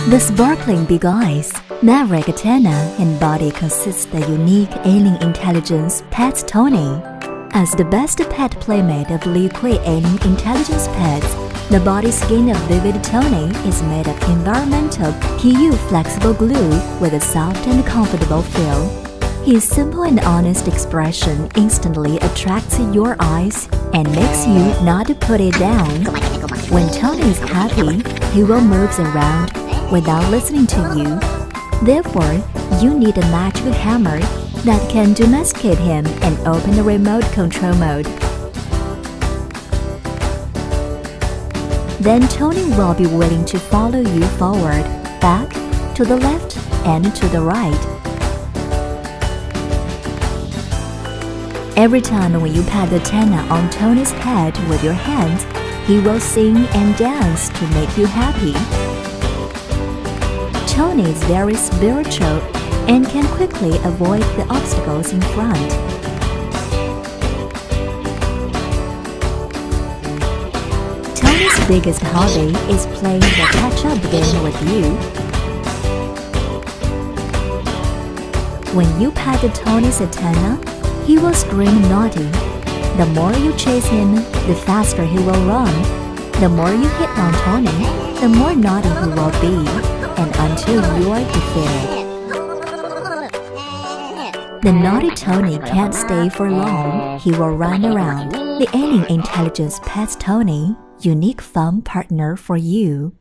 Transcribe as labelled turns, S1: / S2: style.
S1: The sparkling big eyes, maverick antenna, and body consist the unique alien intelligence pet Tony. As the best pet playmate of liquid alien intelligence pets, the body skin of vivid Tony is made of environmental PU flexible glue with a soft and comfortable feel. His simple and honest expression instantly attracts your eyes and makes you not to put it down. When Tony is happy, he will move around without listening to you. Therefore, you need a magic hammer that can domesticate him and open the remote control mode. Then Tony will be willing to follow you forward, back, to the left, and to the right. Every time when you pat the antenna on Tony's head with your hands, he will sing and dance to make you happy. Tony is very spiritual and can quickly avoid the obstacles in front. Tony's biggest hobby is playing the catch-up game with you. When you pat Tony's antenna, he will scream naughty. The more you chase him, the faster he will run. The more you hit on Tony, the more naughty he will be, and until you are defeated. The naughty Tony can't stay for long. He will run around. The alien intelligence pets Tony, unique fun partner for you.